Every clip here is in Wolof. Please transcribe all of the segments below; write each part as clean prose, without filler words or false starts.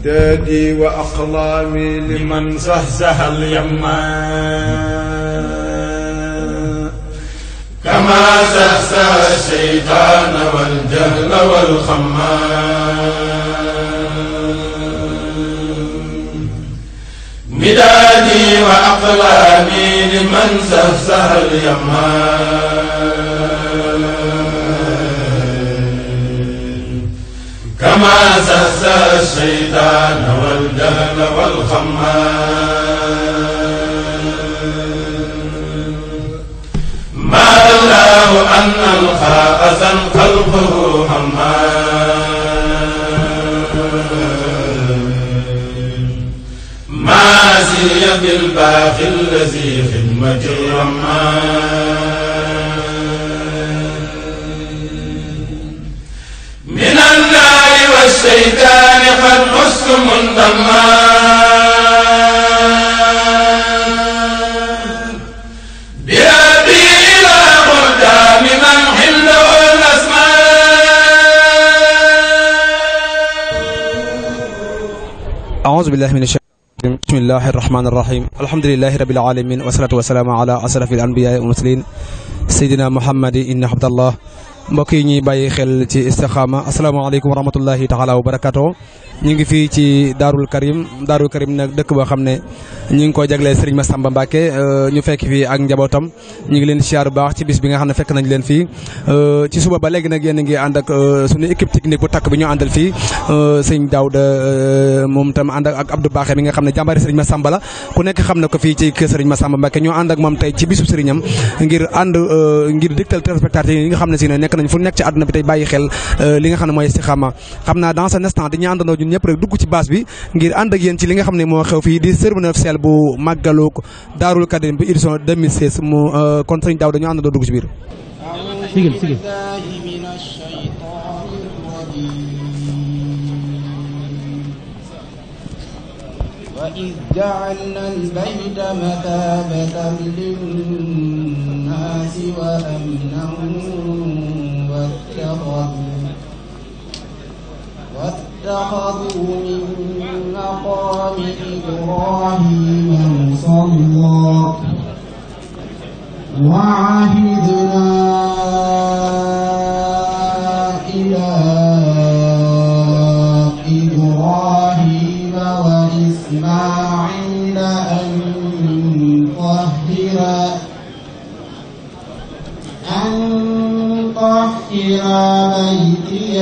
midadi wa aqlami liman sahsaha al-yamma kama sahsaha ash-shaytan wal jahla wal khamma midadi wa aqlami liman sahsaha al-yamma كما سهسه الشيطان والجهل والخمام ما الله أن ألقى أذى قلبه هما ما زي بالباقي الذي خدمة الرمان من النار والشيطان قد عشت منضما بربي إلى قدام من عنده الأسماء أعوذ بالله من الشيطان بسم الله الرحمن الرحيم الحمد لله رب العالمين والصلاة والسلام على أشرف الأنبياء والمرسلين سيدنا محمد إن عبد الله mbokk yi ñuy bàyyi xel ci Istikhama asalaamaaleykum wa rahmatullahi taala wa barakaatu ñu ngi fii ci Daarul Karim nag dëkk boo xam ne ñu ngi ko jagleel Serigne Massamba Mbacké ñu fekk fii ak njabootam ñu ngi leen siyaar bu baax ci bis bi nga xam ne fekk nañ leen fii ci suba ba léegi nag yéen a ngi ànd ak suñu équipe technique bu takk bi ñu àndal fii sëñ Daouda moom tam ànd ak Abdou Baxé mi nga xam ne jàmbaari Serigne Massamba la ku nekk xam na ko fii ci kër Serigne Massamba Mbacké ñoo ànd ak moom tey ci bisu Serignam ngir dégtal téléspectateurs yi nga xam ne si ne nekk nañ fu nekk ci àdduna bi tey bàyyi xel li nga xam ne mooy Istikhama xam naa dans un instant dañuy àndandoo ñun ñëpp rek dugg ci base bi ngir ànd ak yéen ci li nga xam ne moo xew fii di cérémonie officielle bu màggalu Daarul Karim bu édition 2016 mu kon sëñ Daouda dañu àndandoo dugg ci biir. sigil وإذ جعلنا البيت مثابة للناس وأمنا واتخذوا من مقام إبراهيم مصلى وعهدنا إلى إبراهيم وإسماعيل أن طهر بيتي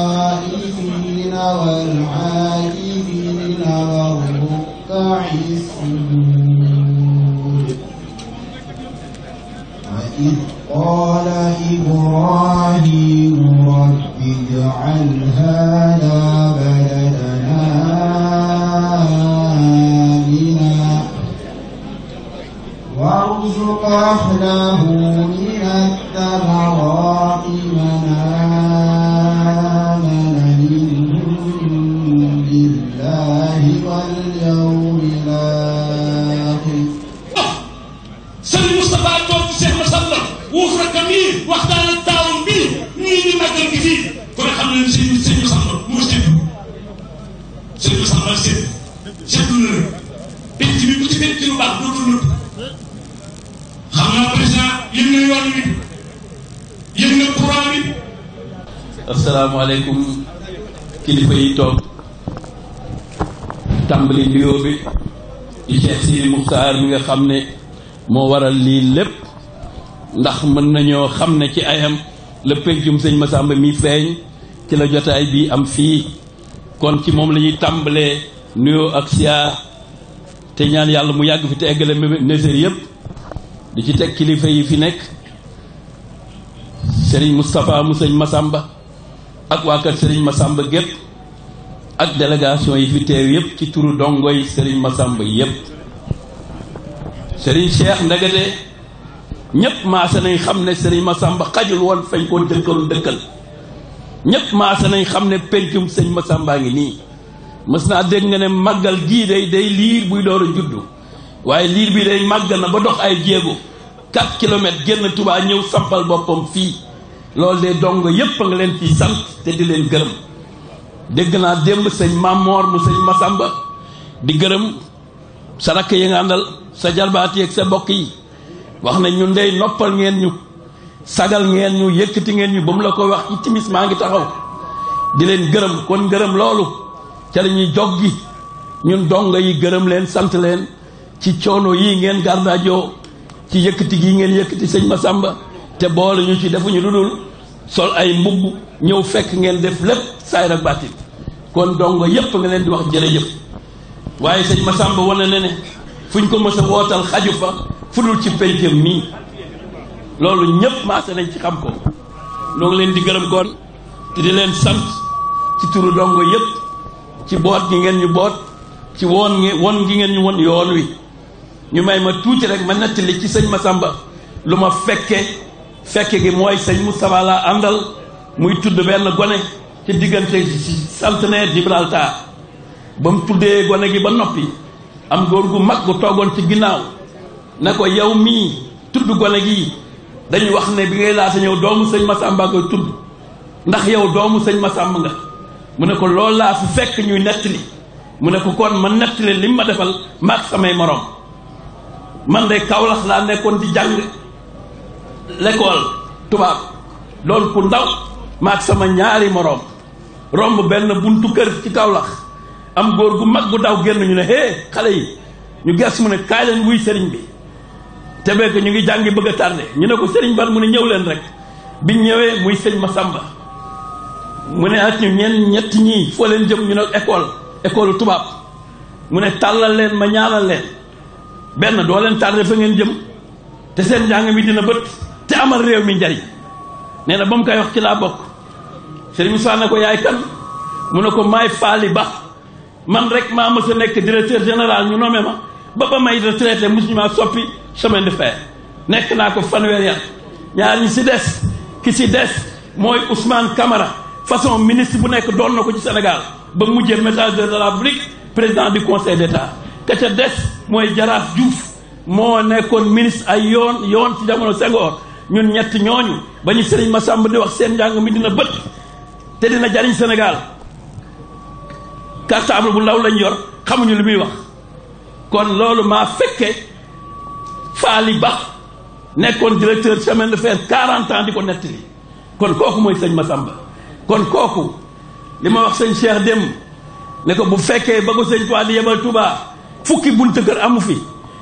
للطائفين والعاكفين والركع السجود وإذ قال إبراهيم رب اجعل هذا بلدنا آمنا وارزق أهله من الثمرات من آمن منهم بالله واليوم الآخر. Sëriñ Moustapha toog ci Cheikh Massamba wuuf rakkam yi waxtaan ak taawam bi ñii di màggal gi fii kon xam nañu sëriñ Massamba mu ngi sëriñ Massamba seetlu na la penc bi ku ci penc lu baax dootul nëbb xam naa président yëg na yoon wi yëg na courant bi. asalaamaaleykum kilifa yi toog tàmbali nuyoo bi ci Cheikh Sidi Muxtaar mi nga xam ne moo waral lii lépp ndax mën nañoo xam ne ci ayam la pencum sëñ Massamba mi feeñ ci la jotaay bi am fii kon ci moom la ñuy tàmbalee nuyoo ak siyaar te ñaan yàlla mu yàgg fi te eggale néser yëpp di ci teg kilifa yi fi nekk Serigne Moustapha mu sëñ Massamba ak waa kër Serigne Massamba gépp ak délégation yi fi teew yëpp ci turu dongoy Serigne Massamba yëpp Serigne Cheikh ndagate ñëpp maase nañ xam ne Serigne Massamba xajul woon fañ ko dëkkal ñëpp maase nañ xam ne pencum sëñ Massamba ngi nii mës naa dégg nga ne màggal gii day liir buy door a juddu waaye liir bi day màggal na ba dox ay jéego 4 kilomètres génn Touba ñëw sampal boppam fii loolu de dong yépp a nga leen ciy sant te di leen gërëm. dégg naa démb sëñ Mamor mu sëñ Masamba di gërëm sa rakk yi nga àndal sa jarbaat yi ak sa bokk yi wax na ñun dey noppal ngeen ñu sagal ngeen ñu yëkkati ngeen ñu ba mu la ko wax ci timis maa ngi taxaw di leen gërëm. kon gërëm loolu ca la ñuy joggi ñun dongo yi gërëm leen sant leen ci coono yi ngeen gardaajoo ci yëkkati gi ngeen yëkkati sëñ Masamba te boole ñu ci defuñu lu dul sol ay mbubb ñëw fekk ngeen def lépp saayir ak baatin. kon dongo yépp nga leen di wax jërëjëf. waaye sëñ Masamba wane na ne fuñ ko mës a wootal xaju fa fu dul ci pencam nii loolu ñépp maase nañ ci xam ko. noo ngi leen di gërëm kon te di leen sant ci turu dongo yépp ci boot gi ngeen ñu boot ci won gi ngeen ñu won yoon wi. ñu may ma tuuti rek ma nettali ci sëñ Masamba lu ma fekke gi mooy sëñ Moustapha laa àndal muy tudd benn gone ci diggante ci centenaire Gibraltar ba mu tuddee gone gi ba noppi am góor gu mag gu toogoon ci ginnaaw ne ko yow mii tudd gone gi dañu wax ne bi ngay laata ñëw doomu sëñ Masamba koy tudd ndax yow doomu sëñ Masamba nga. mu ne ko loolu laa fi fekk ñuy nettali mu ne ko kon ma nettali li ma defal maag samay morom. man de Kaolack laa nekkoon di jàng l'école tubaab loolu ku ndaw maag sama ñaari moroom romb benn buntu kër ci Kaolack am góor gu mag gu daw génn ñu ne hé xale yi ñu ges mu ne kaay leen wuy sëriñ bi te beek ñu ngi jàngi bëgg a tardé ñu ne ko sëriñ ban mu ne ñëw leen rek biñ ñëwee muy sëñ Masamba mu ne ak ñu ñett ñii foo leen jëm ñu ne école tubaab mu ne tàllal leen ma ñaanal leen benn doo leen tardé fa ngeen jëm te seen njàng mi dina bët te amal réew mi njariñ. nee na ba mu koy wax ci laa bokk. Serigne Moussa ne ko yaay kan mu ne ko maay Faali Ba man rek maa mës a nekk directeur général ñu nommé ma ba may retraité mosuñu maa soppi chemin de fer nekk naa ko fanweeri at. ñaar ñi si des ki si des mooy Ousmane Camara façon ministre bu nekk doon na ko ci Sénégal ba mujjee messager de la République président du conseil d'état. ka ca des mooy Jaraaf Diouf moo nekkoon ministre ay yoon ci jamono Senghor. ñun ñett ñooñu ba ñu Serigne Massamba di wax seen njàng mi dina bët te dina jariñ Sénégal cartable bu ndaw lañ yor xamuñu li muy wax. kon loolu maa fekke Faali Ba nekkoon directeur chemin de fer 40 ans di ko nettali kon kooku mooy sëñ Massamba. kon kooku li ma wax sëñ Cheikh dem ne ko bu fekkee ba ko sëñ Tuubaa di yebal Touba fukki buntu kër amu fi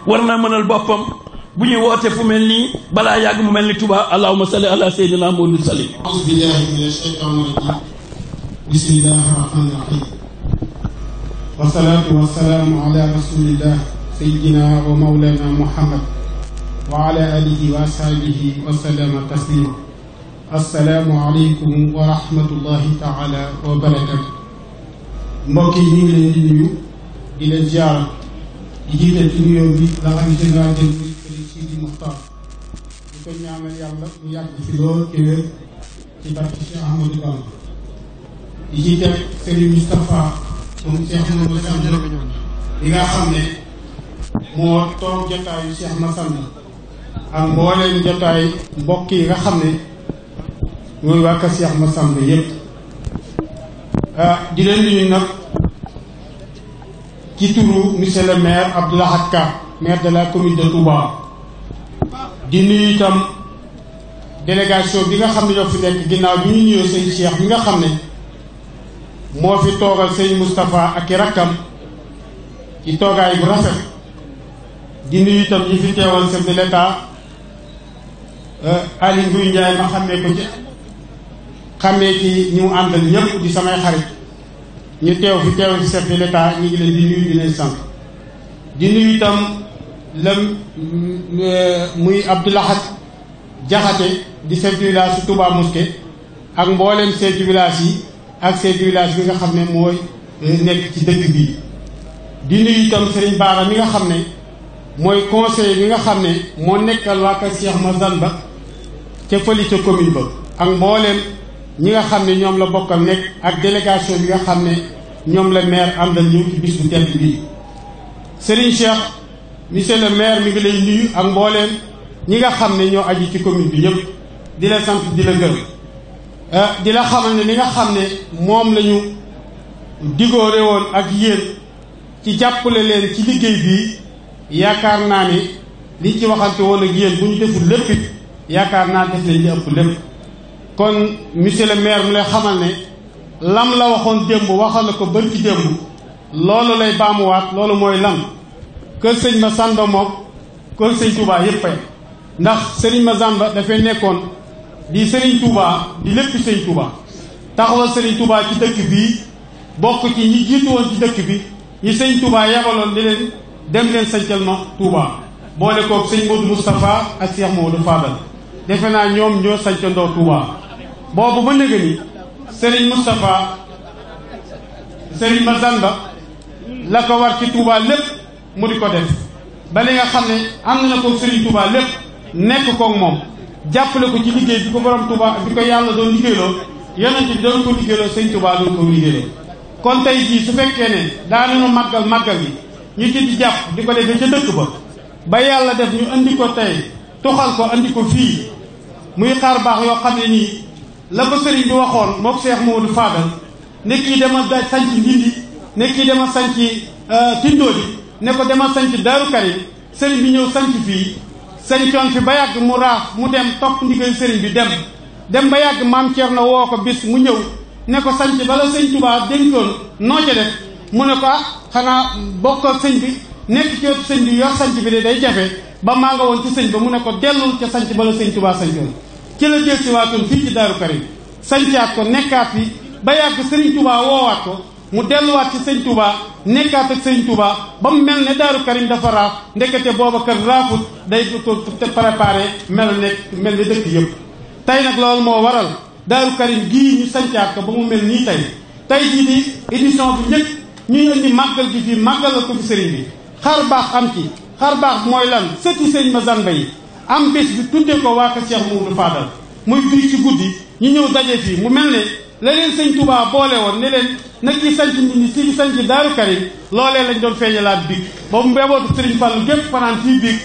war naa mënal boppam. bu ñuy woote fu mel nii balaa yàgg mu mel ni Touba allahumma salli ala sayyidina Muhammad sallim. a'uuzu billahi mina shaytaani rajiim bismillahi rahmaani rahiim wasalaatu wasalaamu ala rasulillah sayyidina wa mawlana Muhammad wa ala alihi wa ashabihi wa sallama taslima. assalaamu aleykum wa rahmatullahi taala wa barakatu. mbokk yi ñu ngi leen di nuyu di leen ziara di jiital ci nuyoo bi la xam général de Sidi Muxtaar di ko ñaanal yàlla mu yàgg fi lool ci wér ci barke Cheikh Ahmadou Bamba di ci teg Serigne Moustapha moom Cheikh Ahmadou Bamba li nga xam ne moo toog jotaayu Cheikh Massamba ak mbooleem jotaay mbokk yi nga xam ne ñooy waa kër Cheikh Massamba yépp di leen nuyu nag ci turu monsieur le maire Abdou Lahad Ka maire de la commune de Touba di nuyu itam délégation bi nga xam ne ñoo fi nekk ginnaaw bi ñu nuyoo sëñ Cheikh bi nga xam ne moo fi toogal sëñ Moustapha ak i rakkam ci toogaay bu rafet di nuyu itam ñi fi teewal chef de l'État Aly Ngouille Ndiaye ma xàmmee ko ci xàmmee ci ñi mu àndal ñëpp di samay xarit ñu teew fi teewal ci chef de l'État ñu ngi leen di nuyu di leen sant di nuyu itam muy Abdou Lahad Jaxate di chef du village ci Touba Mosquée ak mboolem chef du village yi ak chef du village bi nga xam ne mooy nekk ci dëkk bi di nuyu itam Serigne Bara mi nga xam ne mooy conseiller bi nga xam ne moo nekkal waa kër Cheikh Massamba ca fële ca commune ba ak mbooleem ñi nga xam ne ñoom la bokkal nekk ak délégation bi nga xam ne ñoom la maire àndal ñëw ci bis bu tedd bii Serigne Cheikh monsieur le maire mi ngi lay nuyu ak mbooleem ñi nga xam ne ñoo aju ci commune bi yëpp di la sant di la gërëm di la xamal ne li nga xam ne moom la ñu digoore woon ak yéen ci jàppale leen ci liggéey bi yaakaar naa ni liñ ci waxante woon ak yéen bu ñu deful lépp it yaakaar naa def leen di ëpp lépp. kon monsieur le maire mu lay xamal ne lam la waxoon démb waxal la ko bër ci démb loolu lay baamuwaat loolu mooy lan kër sëñ Massamba moom kër sëñ Touba yépp ndax sëriñ Massamba dafay nekkoon di sëriñ Touba di lépp sëñ Touba taxawal sëriñ Touba ci dëkk bii bokk ci ñi jiitu woon ci dëkk bi ñi sëñ Touba yabaloon di leen dem leen sancal ma Touba boole koog sëñ Modou Moustapha ak Cheikh Modou Fadal defe naa ñoom ñoo sancandoo Touba boobu ba léegi ni sëriñ Moustapha sëriñ Massamba la ko war ci Touba lépp mu di ko def ba li nga xam ne am na ko sëriñ Touba lépp nekk koog moom jàppale ko ci liggéey bi ko borom Touba bi ko yàlla doon liggéeyloo yonent bi doon ko liggéeyloo sëñ Touba doon ko liggéeyloo kon tey jii su fekkee ne daanañu màggal gi ñu ci di jàpp di ko defee ca dëkk ba yàlla def ñu andi ko tey tuxal ko andi ko fii muy xaar baax yoo xam ne nii la ko sëriñ bi waxoon mook Cheikh Mamadou Fadal ne kii dama sanc Ndindi ne kii dama sanc Tindóodi ne ko dama sanc Daaru Karim sëriñ bi ñëw sanc fii sañcoon fi ba yàgg mu raaf mu dem topp ndigal sëriñ bi dem ba yàgg maam Thierno woo ko bis mu ñëw ne ko sanc bala sëñ Touba dénkoon noo ca def mu ne ko xanaa bokkal sëñ bi nekk ci wetu sëñ bi yor sanc bi de day jafe ba maa nga woon ci sëñ ba mu ne ko dellul ca sanc bala sëñ Touba sancoon ci la jël si waatoon fii ci Daaru Karim sancaat ko nekkaat fi ba yàgg sëriñ Touba woowaat ko mu delluwaat ci sëñ Touba nekkaat ak sëñ Touba ba mu mel ne Daaru Karim dafa raaf ndekete booba kër raafut day ko préparé mel ne dëkk yëpp tey nag loolu moo waral Daaru Karim gii ñu sancaat ko ba mu mel nii tey jii di édition bi njëkk ñuy indi màggal gi fii màggalal ko fi sëriñ bi xar baax am ci xar baax mooy lan sëti sëriñ Massamba yi am bés bi tuddee ko waa ko Cheikh Mamadou Fadal muy bii ci guddi ñu ñëw daje fii mu mel ne la leen sëñ Touba boole woon ne leen na kii sanc nit ñi si sanc Daaru Karim loolee lañ doon feeñalaat biig ba mu mbebootu sëriñ Fallu gépp fanaan fii biig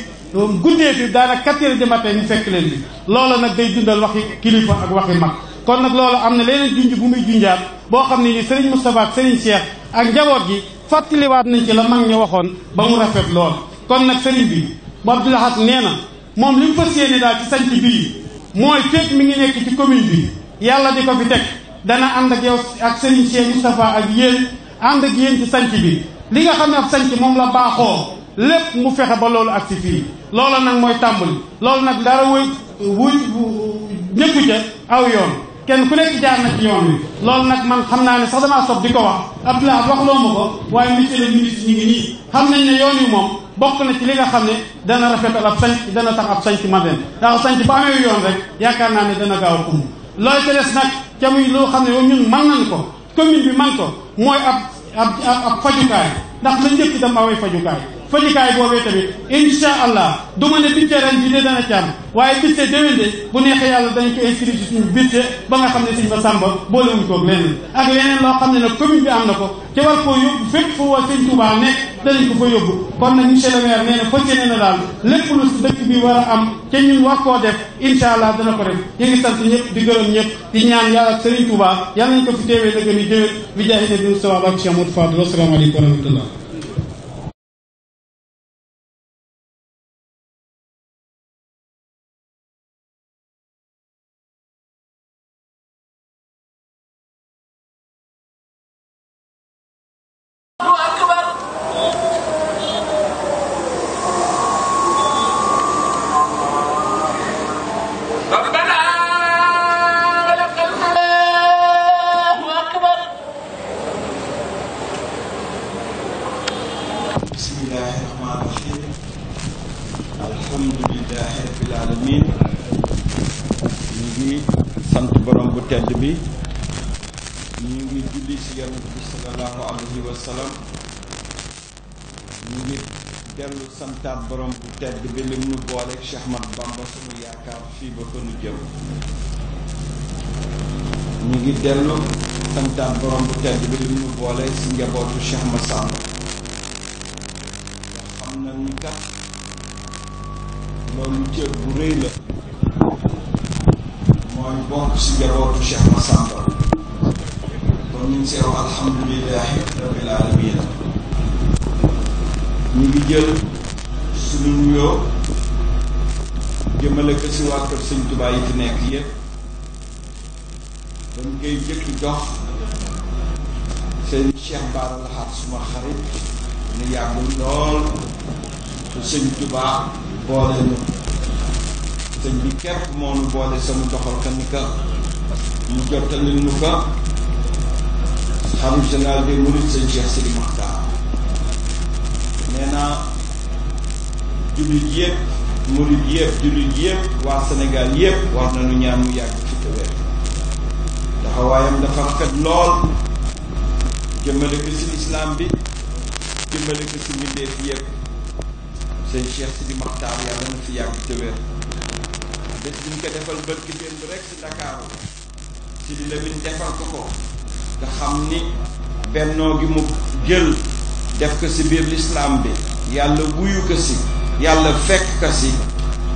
guddee fi daanaka 4 heures du matin ñu fekk leen bi loola nag day dundal waxi kilifa ak waxi mag kon nag loolu am na leneen junj bu muy junjaat boo xam ne ni sëriñ Moustapha ak sëriñ Cheikh ak njaboot gi fàttaliwaat nañ ci la mag ña waxoon ba mu rafet lool kon nag sëriñ bi bu Abdou Lahad nee na moom li mu fas yéene daal ci sanc bii mooy fekk mi ngi nekk ci commune bi yàlla di ko fi teg dana ànd ak yow ak sëriñ Cheikh Moustapha ak yéen ànd ak yéen ci sanc bi li nga xam ne ab sanc moom la baaxoo lépp mu fexe ba loolu ak si fii loolu nag mooy tàmbali loolu nag dara wuy ñëkku ca aw yoon kenn ku nekk jaar na ci yoon wi loolu nag man xam naa ne sax damaa sob di ko wax Abdoulaye wax loo ma ko waaye monsieur le ministre ñu ngi nii xam nañ ne yoon wi moom bokk na ci li nga xam ne dana rafetal ab sanc dana tax ab sanc ma dem ndax sanc ba amee yoon rek yaakaar naa ne dana gaaw a xumb loolu ca des nag ca muy loo xam ne ñun mën nañ ko commune bi man ko mooy ab fajukaay ndax la njëkk itam away fajukaay boobee tamit insha allah du ma ne budget ren bi de dana ci am waaye budget déwén de bu neexee yàlla dañ ko inscrire ci suñu budget ba nga xam ne sëñ Massamba boolewuñ koog leneen ak leneen loo xam ne nag commune bi am na ko ci war koo yóbbu fépp fu waa sëñ Touba nekk danañ ko fa yóbbu kon nag monsieur le maire nee na fas yéene na daal lépp lu si dëkk bi war a am ca ñun war koo def insha allah dana ko def ñu ngi sant ñëpp di gërëm ñëpp di ñaan yàlla ak Serigne Touba yàlla nañ ko fi teewee dëgg ni déwén bi jaahi nabi Mustafa ak Cheikh Modou Fadou wasalaamaaleykum wa rahmatullah santaat borom bu tedd bi lim nu booleeg Cheikh Ahmad Bamba suñu yaakaar fii ba fa nu jëm ñu ngi dellu santaat borom bu tedd bi lim nu booleeg si njabootu Cheikh Massamba nga xam na ni kat loolu cër bu rëy la moo mooy bokk si jabootu Cheikh Massamba kon ñu ngi see wax alhamdulilahi rabbil alamin ñu ngi jël suñu nuyoo jëmale ko si waa kër Sëñ Tuubaa yi fi nekk yépp dañ koy jëkk jox seen Cheikh Bara Lahat suma xarit ñu yàggul lool te Sëñ Tuubaa boole ñu sëñ bi képp moo nu boole sama doxal ka ni ka mu jottali nu ko xalif général des mourides sëñ Cheikh Sidi Makhtar nee naa jullit yëpp murid yëpp jullit yëpp waa Sénégal yëpp war nañu ñaan mu yàgg fi te wér taxawaayam dafa rafet lool jëmale ko si islam bi jëmale ko si mbindeef yëpp sëñ Cheikh Sidi Makhtar yàlla na fi yàgg te wér bés bi ñu ko defal bërki démb rek si Dakar Sidi Lamine defal ko nga xam ni bennoo gi mu jël def ko si biir l'islam bi yàlla wuyu ko si yàlla fekk ko si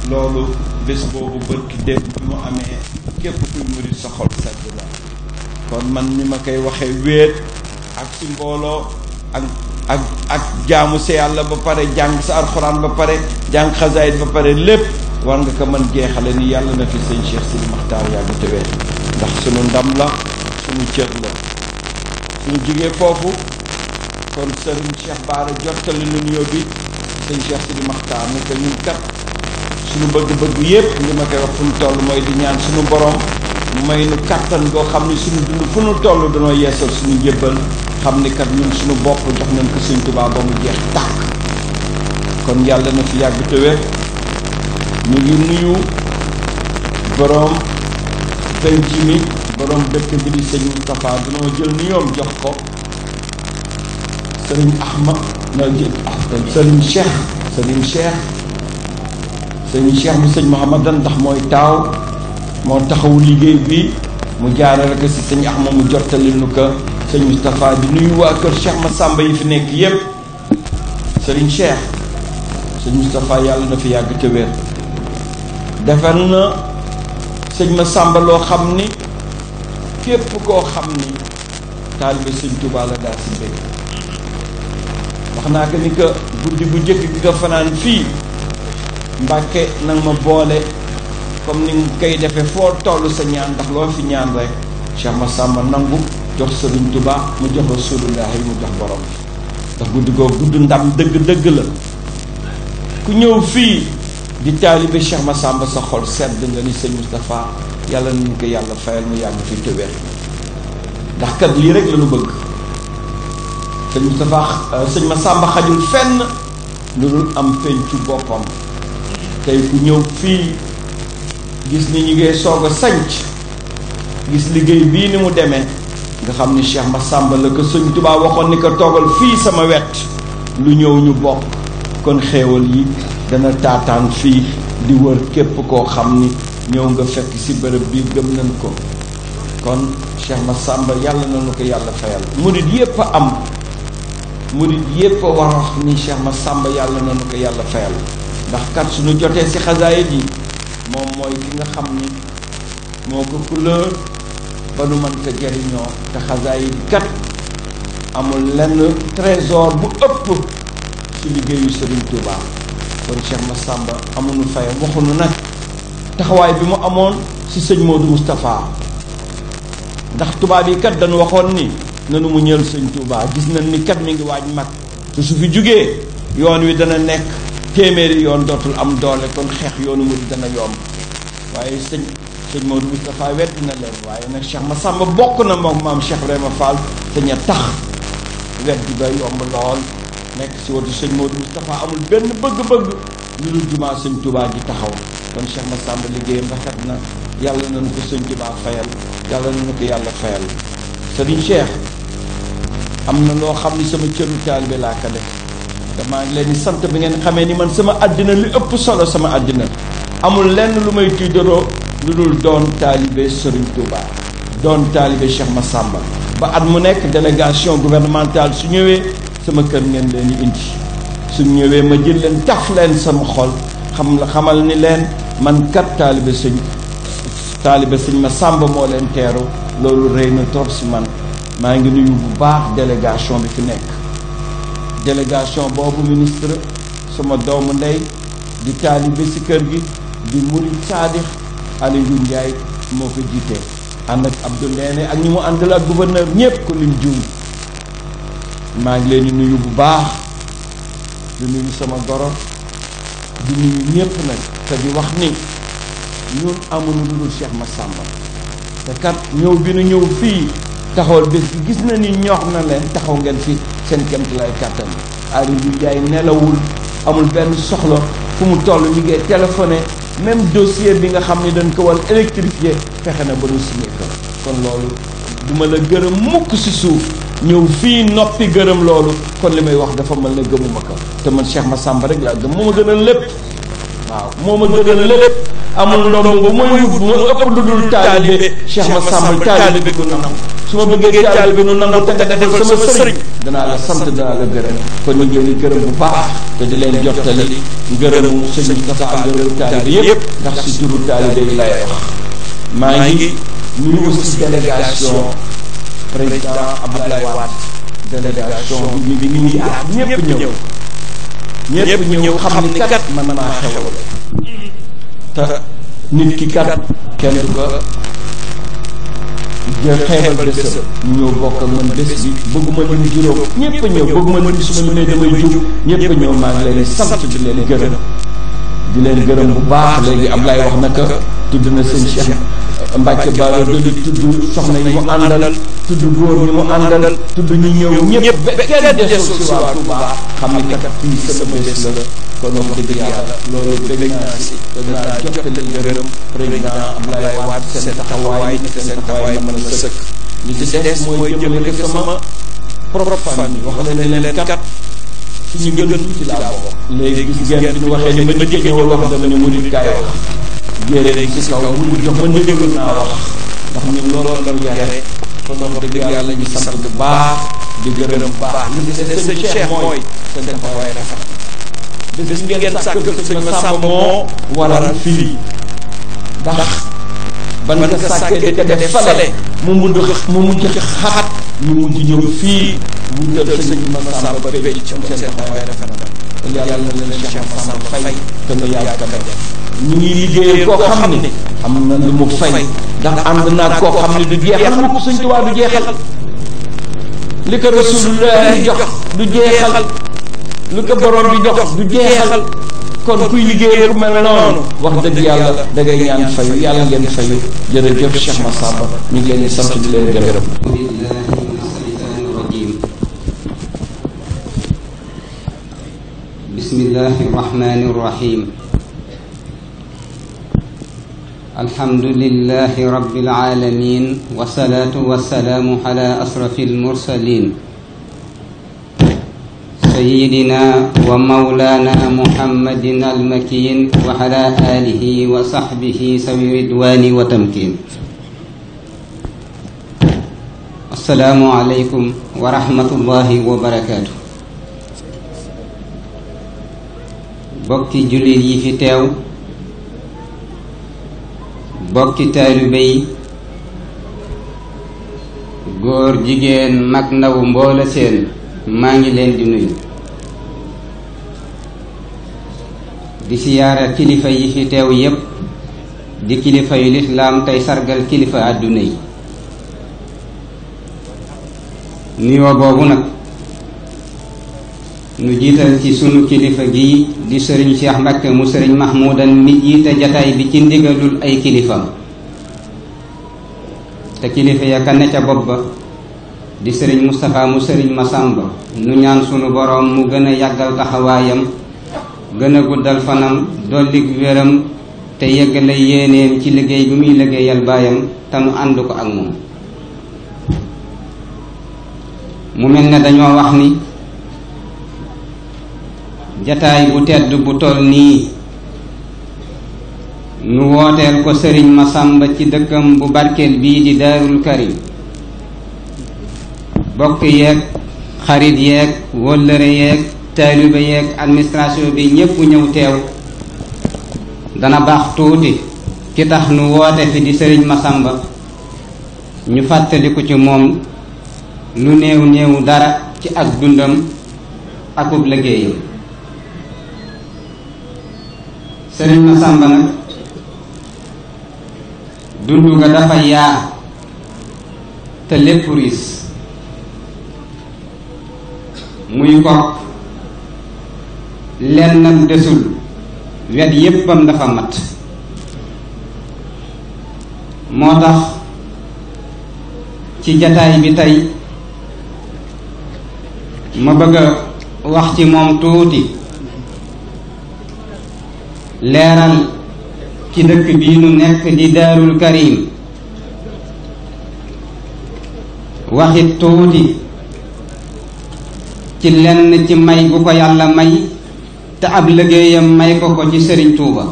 loolu bés boobu bërki démb bi mu amee képp kuy murid sa xol sedd la kon man ni ma koy waxee wéet ak si mbooloo ak jaamu sa yàlla ba pare jàng sa alxuraan ba pare jàng xasaayit ba pare lépp war nga ko mën jeexale ni yàlla na fi sëñ Cheikh Sidi Makhtar yàgg te wér ndax sunu ndam la sunu cër la suñu jógee foofu kon sëriñ Cheikh Bara jottali lu nuyoo bi sëñ Cheikh Sidi Makhtar ni ko ñun kat suñu bëgg-bëgg yépp li ma koy wax fu ñu toll mooy di ñaan suñu borom may nu kattan goo xam ni suñu dund fu ñu toll danoo yeesal suñu njëbbal xam ni kat ñun suñu bopp jox nañ ko sëñ Tuubaa ba mu jeex tàkk kon yàlla na fi yàgg te wér ñu ngi nuyu borom penc mi borom dëkk bi di sëñ Moustapha dunoo jël nuyoom jox ko sëriñ Ahmad na jël sëriñ Cheikh bu sëñ Mouhamadan ndax mooy taaw moo taxawu liggéey bi mu jaarale ko si sëñ Ahmad mu jottali nu ko sëñ Moustapha di nuyu waa kër Cheikh Massamba yi fi nekk yépp sëriñ Cheikh sëñ Moustapha yàlla na fi yàgg te wér defal na sëñ Massamba loo xam ni képp koo xam ni taalibe sëñ Tuubaa la daal si bëgg wax naa ko ni que guddi bu njëkk gi nga fanaan fii Mbàkke nag ma boole comme ni nga koy defee foo toll sa ñaan ndax loo fi ñaan rek Cheikh Massamba nangu jox sëriñ Tuubaa mu jox Rasulullaahi mu jox borom ndax guddi googu gudd ndam dëgg-dëgg la ku ñëw fii di taalibe Cheikh Massamba sa xol sedd nga ni sëñ Moustapha yàlla nañu ko yàlla fayal mu yàgg fi te wér ndax kat lii rek la ñu bëgg sëñ Moustapha sëñ Massamba xajul fenn lu dul am pencu boppam tey ku ñëw fii gis ni ñu ngay soog a sanc gis liggéey bii ni mu demee nga xam ni Cheikh Massamba la ko sëñ Tuubaa waxoon ni ko toogal fii sama wet lu ñëw ñu bokk kon xéewal yi dana taataan fii di wër képp koo xam ni ñëw nga fekk ci bërëb bi gëm nañ ko kon Cheikh Massamba yàlla nañu ko yàlla fayal murid yépp a am murid yépp a war a wax ni Cheikh Massamba yàlla nañu ko yàlla fayal ndax kat suñu jotee ci xasaayid yi moom mooy ki nga xam ni moo ko couleur ba nu mën ko jariñoo te xasaayid yi kat amul lenn trésor bu ëpp ci liggéeyu Serigne Touba kon Cheikh Massamba amuñu fayam waxuñu nag taxawaay bi mu amoon ci sëñ Modou Moustapha ndax tubaab yi kat dañu waxoon ni nanu mu ñël sëñ Touba gis nañ ni kat mi ngi waaj mag te su fi jugee yoon wi dana nekk téeméeri yoon dootul am doole kon xeex yoonu mu dana yomb waaye sëñ Modou Moustapha weddi na leen waaye nag Cheikh Massamba bokk na moom maam Cheikh Ibrahima Fall te ña tax weddi ba yomb lool nekk si watu sëñ Modou Moustapha amul benn bëgg-bëgg lu dul jumaa sëñ Touba ji taxaw kon Cheikh Massamba liggéeyam rafet na yàlla nañu ko sëñ Touba fayal yàlla nañu ko yàlla fayal sëriñ Cheikh am na loo xam ni sama cëru taalibe laa ko def damaa ngi leen di sant bi ngeen xamee ni man sama àddina li ëpp solo sama àddina amul lenn lu may tiitaroo lu dul doon taalibe sëriñ Touba doon taalibe Cheikh Massamba ba at mu nekk délégation gouvernementale su ñëwee sama kër ngeen leen di indi su ñëwee ma jël leen taf leen sama xol xamal ni leen man kat taalibe sëñ taalibe sëñ Massamba moo leen teeru loolu rëy na trop si man. maa ngi nuyu bu baax délégation bi fi nekk délégation boobu ministre sama doomu ndey di taalibe si kër gi di murid saadix Aliou Ndiaye moo ko jiitee ànd ak Abdou Ndéné ak ñi mu àndal ak gouverneur ñëpp ko lim juum maa ngi leen di nuyu bu baax di nuyu sama goro di nuyu ñëpp nag te di wax ni ñun amuñu lu dul Cheikh Massamba te kat ñëw bi nu ñëw fii taxawal bés bi gis na ni ñoox na leen taxaw ngeen fi seen kemt lay kàttan Aliou Ndiaye nelawul amul benn soxla fu mu toll mi ngi téléphoné même dossier bi nga xam ni dañ ko war électrifier fexe na ba nu signé ko kon loolu duma la gërëm mukk si suuf ñëw fii noppi gërëm loolu kon li may wax dafa mel ne gëmuma ko te man Cheikh Massamba rek laa gëm moo ma gënal lépp waaw moo ma gënal lépp amul ndomb ba mooy wut bu ma ëpp lu dul taalibe Cheikh Massamba taalibe bi nu nangu su ma bëggee taalibe nu nangu te nga defal sama sëriñ danaa la sant danaa la gërëm kon ñu ngi leen di gërëm bu baax te di leen jottali ngërëmu sëñ Moustapha ngërëmu taalibe yëpp ndax si turu taalibe yi lay wax maa ngi nuyu aussi délégation président Abdoulaye Wade délégation bi mi ngi ak ñëpp ñëw xam ni kat man maa xewal te nit ki kat kenn du ko jël xeebal bésam ñëw bokk ak man bés bi bëgguma lim juróom ñëpp a ñëw bëgguma lim su ma limee damay jug ñëpp a ñëw maa ngi leen di sant di leen gërëm bu baax léegi Ablaye wax naka tudd na sëñ Cheikh Mbacke Bara Dolly tudd soxna yi mu àndal tudd góor ñi mu àndal tudd ñu ñëw ñëpp ba kenn desul si waa Touba xam ni kat fii sama bés la kon wax dëgg yàlla loolu bëgg naa si te dinaa jottali gërëm président Abdoulaye Wade seen taxawaay ma mën a sëkk li ci des mooy jëmale ko sama propre famille wax leen kat ci ñu gën ci laa bokk léegi gis ngeen bi ñu waxee ni ma nit ñëwal wax dama ne murid kaay wax jéere ci kaw mu jox ma ndigal naa wax ndax ñun loolu la ñu yare kon wax dëgg yàlla ñu sant bu baax di gërëm bu baax li ci des sëñ Cheikh mooy seen taxawaay rafet bés bi ngeen sàkkal sëñ Massamba moo waral fii ndax ban nga sàkkee di ko def fale mu mujj xaat ñu mujj ñëw fii mu jël sëñ Massamba pécc seen taxawaay rafet na yàlla na leen Cheikh Massamba fay te nga yàgg ko def ñu ngi liggéeyee koo xam ne am na lu mu fay ndax ànd naa koo xam ne du jeexal mu ko sëñ Tuubaa du jeexal li ko Rasulullah jox du jeexal lu ko borom bi jox du jeexal kon kuy liggéey ku mel noonu wax dëgg yàlla da ngay ñaan fayu yàlla ngeen fayu jërëjëf Cheikh Massamba ñu ngi leen di sant di leen gërëm. bismillahi rahmani rahim alhamdulillahi rabbil alamin wassalatu wassalamu ala asrafil mursalin سيدنا ومولانا محمد المكين وعلى آله وصحبه سوي الرضوان وتمكين السلام عليكم ورحمة الله وبركاته bokki jullit yi fi teew bokki taalibe yi góor jigéen mag ndaw mboola seen maa ngi leen di nuyu di siyaara kilifa yi fi teew yépp di kilifa yu lislaam tey sargal kilifa àdduna yi nuyoo boobu nag nu jiital ci sunu kilifa gi di sëriñ Cheikh Mbacke mu sëriñ Mahmoudan mi jiite jataay bi ci ndigalul ay kilifam te kilifa ya ka ne ca bopp ba di sëriñ Moustapha mu sëriñ Massamba nu ñaan sunu boroom mu gën a yàggal taxawaayam gën a guddal fanam dolli wéram te yeggale yéeneem ci liggéey bi muy liggéeyal baayam te nu ànd ko ak moom mu mel ne dañoo wax ni jataay bu tedd bu toll nii nu wooteel ko sëriñ Massamba ci dëkkam bu barkeel bii di Daarul Karim bokk yeeg xarit yeeg wóllëre yeeg taalibe yeeg administration bi ñépp ñëw teew dana baax tuuti ki tax nu woote fi di sëriñ Masamba ñu fàttaliku ci moom lu néew néew dara ci ak dundam akub liggéeyam. sëriñ Masamba nag dund ga dafa yaa te lépp riis muy ko lennam desul wet yéppam dafa mat. moo tax ci jataay bi tey ma bëgg a wax ci moom tuuti leeral ci dëkk bii nu nekk di Daarul Karim waxit tuuti ci lenn ci may gu ko yàlla may te ab liggéeyam may ko ko ci Sëriñ Tuuba.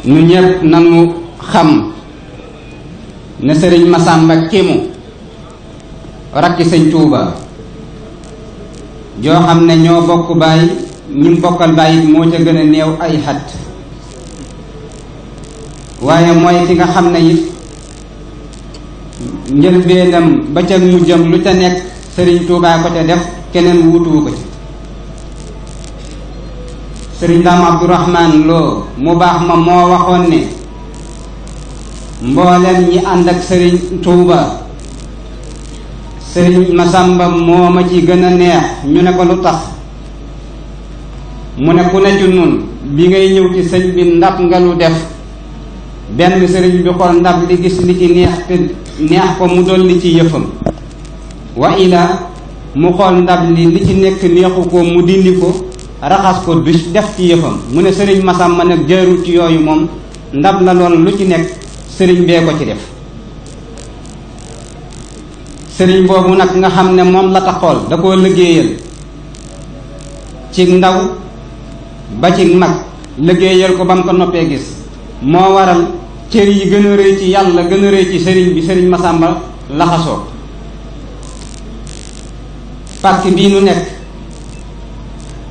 nu ñépp nanu xam ne Sëriñ Masamba Kimu rakki Sëñ Tuuba joo xam ne ñoo bokk baay ñi bokkal baay it moo ca gën a néew ay xat waaye mooy ki nga xam ne it njëlbeenam ba ca mujjam lu ca nekk Sëriñ Tuuba ko ca def keneen wuutuwu ko ci. Sëriñ Daam Abdourahman Lo mu baax ma moo waxoon ne mboolem ñi ànd ak Sëriñ Tuuba Sëriñ Masamba moo ma ci gën a neex. ñu ne ko lu tax mu ne ku ne ci nun bi ngay ñëw ci sëñ bi ndab nga lu def benn sëriñ bi xool ndab li gis li ci neex te neex ko mu dolli ci yëfam wa ila mu xool ndab li ci nekk neexu ko mu dindi ko raxas ko du def ci yëfam. mu ne sëriñ Masamba nag jaarul ci yooyu moom ndab la lool lu ci nekk sëriñ bee ko ci def. sëriñ boobu nag nga xam ne moom la taxool da koo liggéeyal ci ndaw ba ci mag liggéeyal ko ba mu ko noppee gis moo waral cër yi gën a rëy ci yàlla gën a rëy ci sëriñ bi sëriñ Masamba laxasoo. pàkk bii nu nekk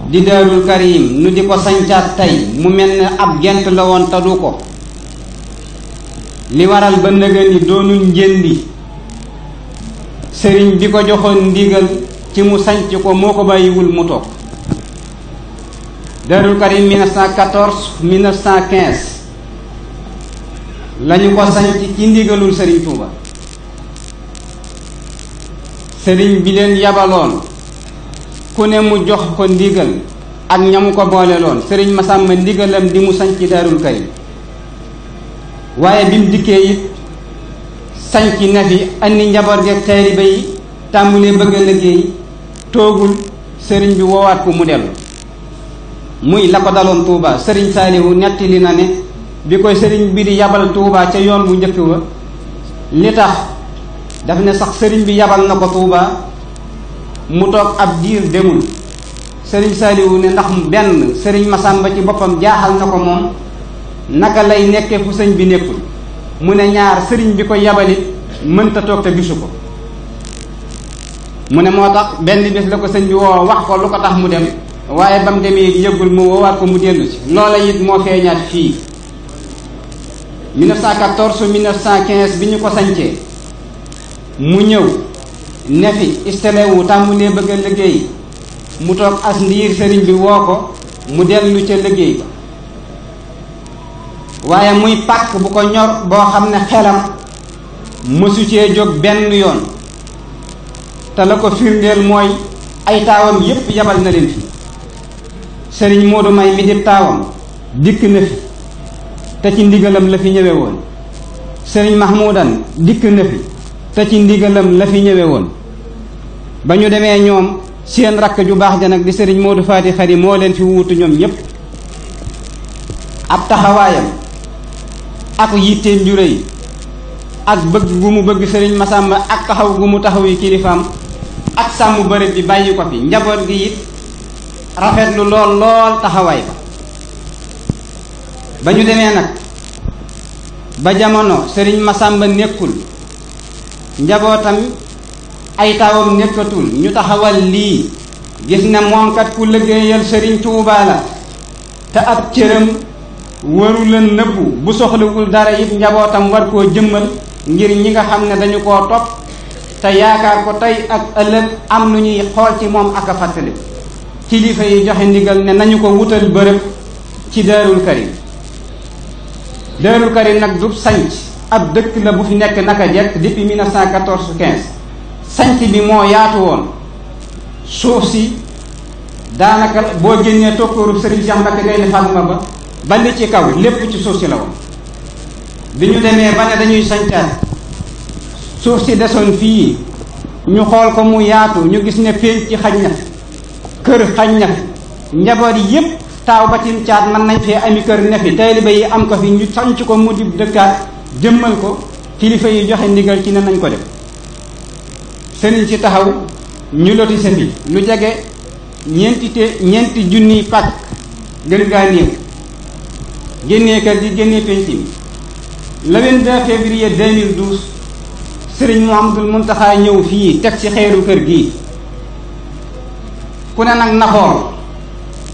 di Daarul Karim nu di ko sañcaat tey mu mel ne ab gent la woon te du ko li waral ba nëgëni doonul njëndi sëriñ bi ko joxoon ndigal ci mu sanc ko moo ko bàyyiwul mu toog. Daarul Karim 1914 1915 lañu ko sanc ci ndigalul sëriñ Tuuba. sëriñ bi leen yabaloon ku ne mu jox ko ndigal ak ñamu ko boole loon sëriñ Masamba ndigalam di mu sanc Daarul Karim waaye bi mu dikkee it sanc na fi andi njaboot geeg taalibe yi tàmbulee bëgg a liggéey toogul sëriñ bi woowaat ko mu dellu. muy la ko daloon Touba sëriñ Saalihu nettali na ne bi koy sëriñ bi di yabal Touba ca yoon bu njëkk wa li tax daf ne sax sëriñ bi yabal na ko Touba mu toog ab diir demul sëriñ Saalihu ne ndax benn sëriñ Masamba ci boppam jaaxal na ko moom naka lay nekkee fu sëñ bi nekkul. mu ne ñaar sëriñ bi ko yabalit mënta toog te gisu ko. mu ne moo tax benn bés la ko sëñ bi woo wax ko lu ko tax mu dem waaye ba mu demee yëggul mu woowaat ko mu dellu si. loola it moo feeñaat fii 1914 1915 bi ñu ko sañcee mu ñëw ne fi istélé wu tàmbulee bëgg a liggéey mu toog as ndiir sëriñ bi woo ko mu dellu ca liggéey ba waaye muy pàkk bu ko ñor boo xam ne xelam mësu cee jóg benn yoon te la ko firndeel mooy ay taawam yépp yabal na leen fi. sëriñ Moodu May mi di taawam dikk na fi te ci ndigalam la fi ñëwe woon. sëriñ Mahmoudan dikk na fi te ci ndigalam la fi ñëwe woon. ba ñu demee ñoom seen rakk ju baax ja nag di sëriñ Moodu Faati Xari moo leen fi wuutu ñoom ñépp. ab taxawaayam ak yitteem ju rëy ak bëgg gu mu bëgg sëriñ Masamba ak taxaw gu mu taxaw yi kilifaam ak sàmm bërëb bi bàyyi ko fi njaboot gi it rafetlu lool lool taxawaay ba. ba ñu demee nag ba jamono sëriñ Masamba nekkul njabootam ay taawam nekkatul ñu taxawal lii gis ne moom kat ku liggéeyal sëriñ Tuubaa la te ab cëram waru la nëbbu bu soxlawul dara it njabootam war koo jëmmal ngir ñi nga xam ne dañu koo topp te yaakaar ko tey ak ëllëg am lu ñuy xool ci moom ak a fàttali. kilifa yi joxe ndigal ne nañu ko wutal bërëb ci Daarul Karim. Daarul Karim nag du sanc ab dëkk la bu fi nekk naka jekk depuis 1914-15 sanc bi moo yaatu woon suuf si daanaka boo génnee tokkoorub Serigne Cheikh Mbacké Gaïndé Fatma ba li ci kaw lépp ci suuf si la woon. bi ñu demee ba ne dañuy sancaat suuf si desoon fii ñu xool ko mu yaatu ñu gis ne pénc ci xaj na kër xaj na njaboot yépp taaw ba ci caat mën nañ fee ami kër ne fi taalibe yi am ko fi ñu sanc ko mu di dëkkaat jëmmal ko kilifa yi joxe ndigal ci ne nañ ko def. sëriñ si taxaw ñu lotise fi lu jege ñeenti junniy pàkk gën gaa néew génnee kër gi génnee penc mi. le 22 février 2012 sëriñ Mouhamadoul Mountakha ñëw fii teg ci xeeru kër gi ku ne nag naxoor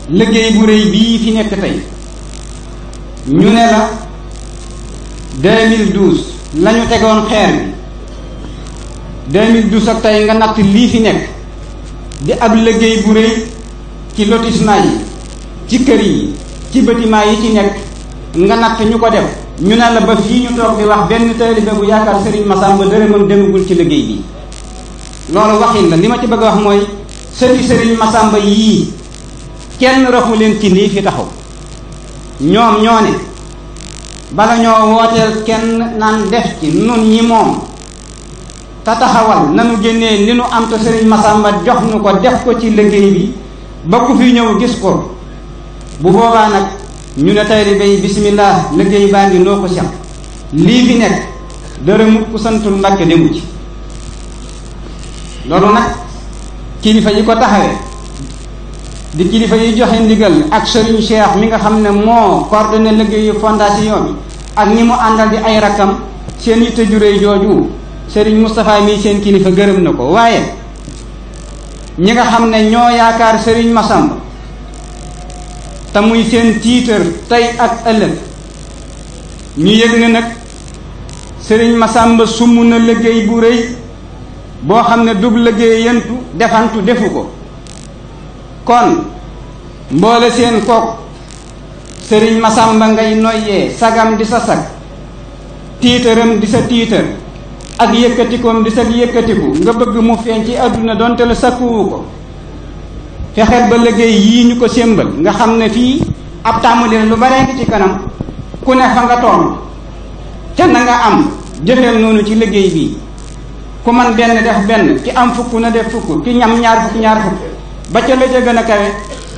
liggéey bu rëy bii fi nekk tey ñu ne la 2012 la ñu tegoon xeer bi 2012 ak tey nga natt lii fi nekk di ab liggéey bu rëy ci lotissement yi ci kër yi ci bâtiment yi ci nekk nga natt ñu ko def ñu ne la ba fii ñu toog di wax benn taalibe bu yaakaar Serigne Massamba dërëmam demagul ci liggéey bi. loolu waxin la li ma ci bëgg a wax mooy Serigne Massamba yii kenn raxu leen ci lii fi taxaw ñoom ñoo ne bala ñoo wooteel kenn naan def ci nun ñi moom te taxawal nanu génnee li nu am te Serigne Massamba jox nu ko def ko ci liggéey bi ba ku fi ñëw gis ko bu boobaa nag ñu ne taalibe yi bismillah liggéey baa ngi noo ko seq lii fi nekk dërëmu ku santul Mbàkke demu ci. loolu nag kilifa yi ko taxawee di kilifa yi joxe ndigal ak Serigne Cheikh mi nga xam ne moo coordonné liggéeyu fondation bi ak ñi mu àndal di ay rakkam seen yitte ju réy jooju Serigne Moustapha mii seen kilifa gërëm na ko. waaye ñi nga xam ne ñoo yaakaar Serigne Massamba te muy seen tiitër tey ak ëllëg ñu yëg ne nag Serigne Massamba sumb na liggéey bu rëy boo xam ne dug liggéeyantu defantu defu ko. kon mboole seen kook Serigne Massamba ngay noyyee sagam di sa sag tiitëram di sa tiitër ak yëkkatikoom di sa yëkkatiku nga bëgg mu feeñ ci àdduna donte la sakkuwu ko. fexeel ba liggéey yii ñu ko sémbal nga xam ne fii ab tàmbali lu bare ngi ci kanam ku ne fa nga toll te na nga am jëfeel noonu ci liggéey bii. ku man benn def benn ki am fukk na def fukk ki ñam ñaar fukk ba ca la ca gën a kawe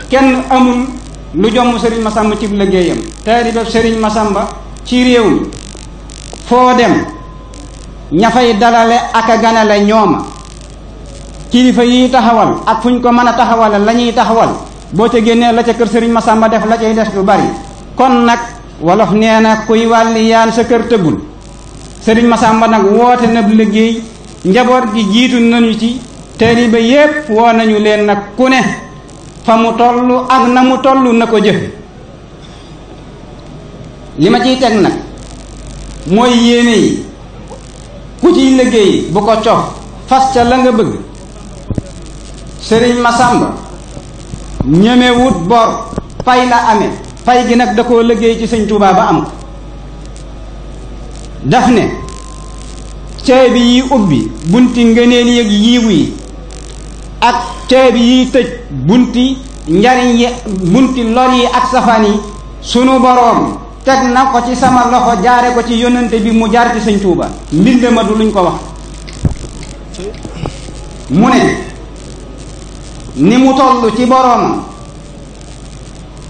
kenn amul lu jomm Serigne Massamba ci liggéeyam. taalibe Serigne Massamba ci réew mi foo dem ña fay dalale ak a ganale ñooma kilifa yi taxawal ak fu ñu ko mën a taxawale la ñuy taxawal boo ca génnee la ca kër Serigne Massamba def la cay des lu bari. kon nag wolof nee na kuy wàlli yaan sa kër tëggul. Serigne Massamba nag woote na liggéey njaboot gi jiitu nañu ci taalibe yépp woo nañu leen nag ku ne fa mu toll ak na mu toll na ko jëfe. li ma ciy teg nag mooy yéene yi ku ciy liggéey bu ko cof fas ca la nga bëgg. Serigne Massamba ñemewut bor fay la amee fay gi nag da koo liggéey ci Sëñ Tuubaa ba am ko. daf ne caabi yi ubbi bunti ngëneel yëg yiiw yi ak caabi yi tëj bunti njariñ yi bunti lor yi ak safaan yi sunu boroom teg na ko ci sama loxo jaare ko ci yonante bi mu jaar ci Sëñ Tuubaa. mbind ma du luñ ko wax. mu ne ni mu toll ci boroomam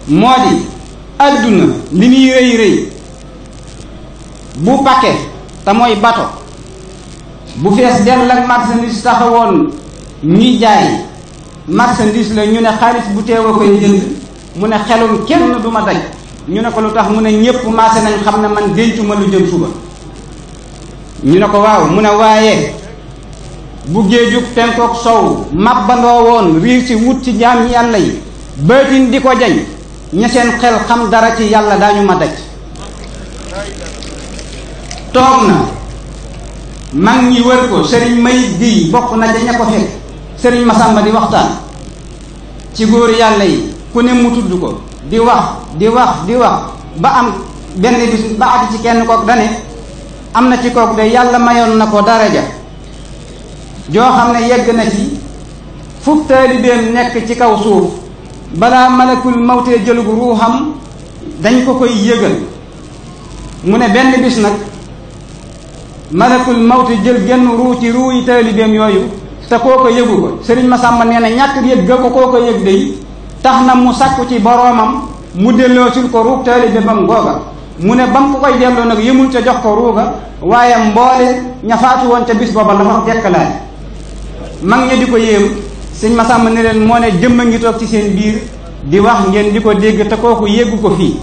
moo di adduna li muy rëy rëy bu paquet te mooy bato bu fees dell ak marchandise taxawoon ñuy jaay marchandise la ñu ne xaalis bu teew a koy jënd mu ne xelum kenn du ma daj. ñu ne ko lu tax mu ne ñépp maase nañ xam ne man dencuma lu jëm suba. ñu ne ko waaw mu ne waaye bu géejug penkook sow mabbandoo woon riir ci wut ci jaam yàlla yi baatin di ko jañ ña seen xel xam dara ci yàlla daañu ma daj. toog na mag ñi wër ko sëriñ Mayib Guèye bokk na ca ña ko fekk sëriñ Masamba di waxtaan ci góor yàlla yi ku ne mu tudd ko di wax ba am benn bis ba àgg ci kenn kook dane am na ci kook de yàlla mayoon na ko daraja joo xam ne yegg na ci fukk taalibeem nekk ci kaw suuf balaa malakul mawtee jëlug ruuxam dañ ko koy yëgal mu ne benn bis nag malakul mawti jël genn ruu ci ruu yi taalibeem yooyu te koo ko yëgu ko sëriñ Masamba nee na ñàkk yëg ga ko koo ko yëg day tax na mu sàkku ci boroomam mu delloosil ko ruug taalibeem googa mu ne ba mu ko koy delloo nag yëmul ca jox ko ruuga waaye mboole ña faatu woon ca bis booba dafa dekkalaale mag ña di ko yéem sëñ Masamba ne leen moo ne jëmm a ngi toog ci seen biir di wax ngeen di ko dégg te kooku yéggu ko fii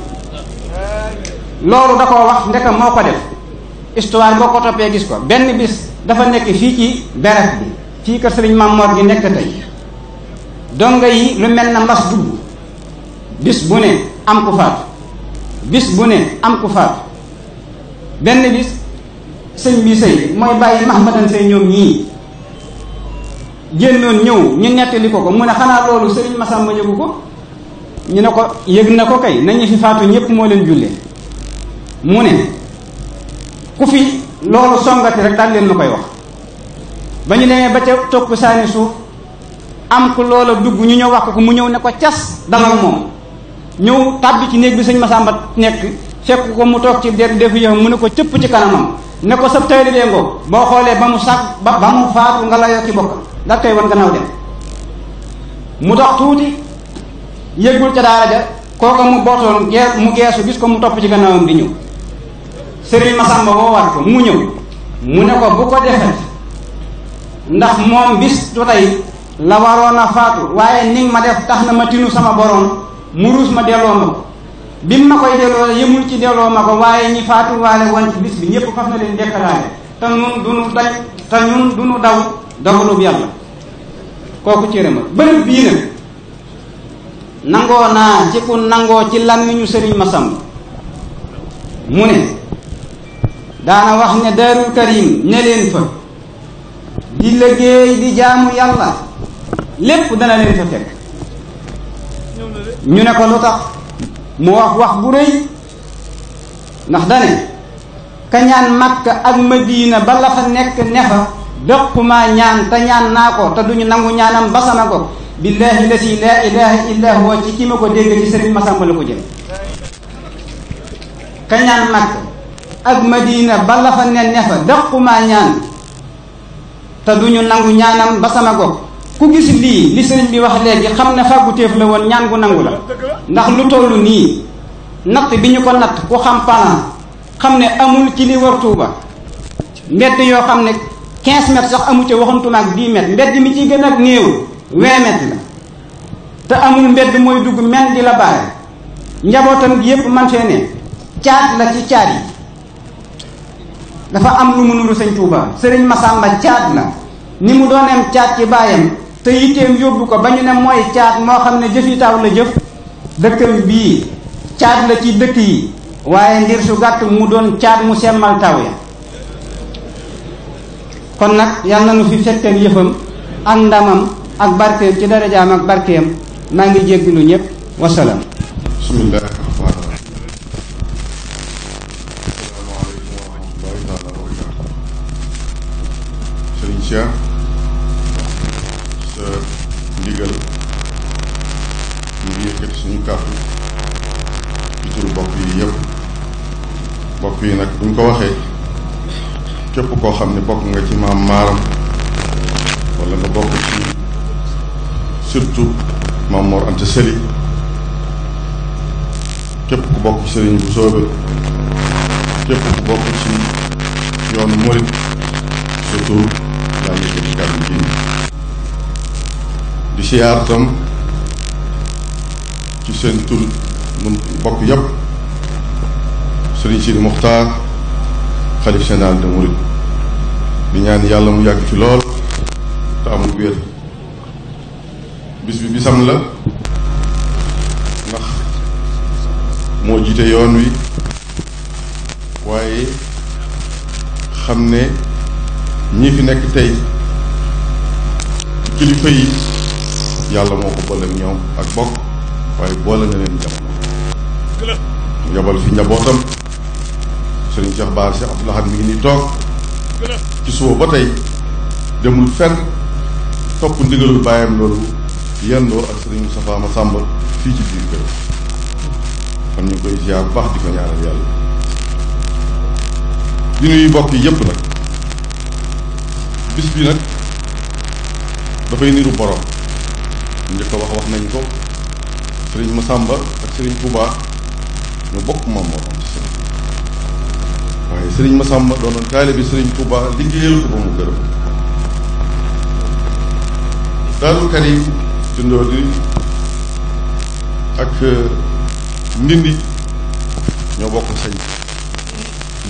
loolu da koo wax ndeka moo ko def histoire boo ko toppee gis ko benn bis dafa nekk fii ci beref bi fii kër sëriñ Mamor gi nekk tey donga yi lu mel na mbas dugg bis bu ne am ku faatu bis bu ne am ku faatu benn bis sëñ bi sëy mooy bàyyi Mahmadan sëy ñoom ñii génnoon ñëw ñu nettali ko mu ne xanaa loolu sëriñ Masamba yëgu ko ñu ne ko yëg na ko kay nañu fi faatu ñépp moo leen jullee mu ne ku fi loolu songati rek daal leen ma koy wax ba ñu demee ba ca topp saani suuf am ku loola dugg ñu ñëw wax ko mu ñëw ne ko cas dama moom ñëw tàbbi ci néeg bi sëñ Masamba nekk fekk ko mu toog ci der defu yow mu ne ko cëpp ci kanamam ne ko sab taalibe ngoo boo xoolee ba mu sàkk ba mu faatu nga la yokki bokk daal koy wan gannaaw dem mu dox tuuti yëggul ca daara ja kooka mu bootoon mu geesu gis ko mu topp ci gannaawam di ñëw sëriñ Masamba woowaat ko mu ñëw mu ne ko bu ko defee ndax moom bis tu tey la waroon a faatu waaye ni ma def tax na ma tinu sama borom mu ruus ma delloo ma ko bi ma koy delloo yëmul ci delloo ma ko waaye ñi faatu waale woon ci bis bi ñépp faf na leen dekkalaale te ñun duñu dañ te ñun duñu daw dogalub yàlla kooku cëre ma bërëb bii nag nangoo naa ci ku nangoo ci làmmiñu sëriñ Masamba mu ne daana wax ne Daarul Karim ne leen fa di liggéey di jaamu yàlla lépp dana leen fa fekk ñu ne ko lu tax mu wax bu rëy ndax dane kañaan Makka ak Madina ba la fa nekk ne fa dëquma ñaan te ñaan naa ko te duñu nangu ñaanam basama ko billahi lasi la ilaha illa huwa ci ki ma ko dégg ci sëriñ Masamba la ko jël kañaan Makka ak Madina ba la fa ne fa dëquma ñaan te duñu nangu ñaanam basama ko ku gis lii li sëriñ bi wax léegi xam ne fàggu téef la woon ñaan gu nangu la ndax lu tollu nii natt bi ñu ko natt ku xam plan xam ne amul ci li war Tuuba mbedd yoo xam ne 15 mètres sax amu ca waxantuma ak 10 mètres mbedd mi ci gën a néew 20 mètres la te amul mbedd mooy dugg men di la baare njabootam gi yépp man fee ne caat la ci caat yi dafa am lu mu nuru sëñ Tuuba sëriñ Masamba caat la ni mu dooneem caat ci baayam te yitteem yóbbu ko ba ñu ne mooy caat moo xam ne jëfi taw la jëf dëkkam bii caat la ci dëkk yi waaye ngir su gàtt mu doon caat mu semmal taw ya kon nag yàlla na nu fi fekkeen yëfam ak ndamam ak barkeem ci darajaam ak barkeem maa ngi jéggalu ñëpp wasalaam. bismillahi rahmaani rahim. asalaamaaleykum wa rahmatullahi taala wa barakaatu. Sëriñ Cheikh sa ndigal ñu ngi yëkkati suñu kàddu ci turu bopp yi yëpp bopp yi nag buñ ko waxee képp koo xam ne bokk nga ci maam maaram wala nga bokk ci surtout maam Mor Anta Sali képp ku bokk ci sëriñ bu soobe képp ku bokk ci yoonu murit surtout yaa ngi ko ci kàddu gi di siyaar tam ci seen tur mun bokk yépp sëriñ Sidi Muxtaar xalif général de murit di ñaan yàlla mu yàgg fi lool te amul wér bis bi bisam la ndax moo jiite yoon wi waaye xam ne ñi fi nekk tey kilifa yi yàlla moo ko boole ak ñoom ak bokk waaye boole na leen jamono yabal fi njabootam Serigne Cheikh Bara Cheikh Abdoul Ahad mi ngi nii toog ci suba ba tey demul fenn topp ndigalul bàyyam loolu yendoo ak Serigne Moustapha Massamba fii ci biir kër kon ñu ngi koy ziar bu baax di ko ñaanal yàlla di nuyu bokk yi yépp nag bis bi nag dafay niru borom njëkk a wax nañ ko Serigne Massamba ak Serigne Touba ñu bokk moom moo am ci sëriñ waaye Serigne Massamba doonoon taalibe Serigne Touba liggéeyal ko ba mu gërëm Daaru Karim Tindodi ak Ndindi ñoo bokk sañ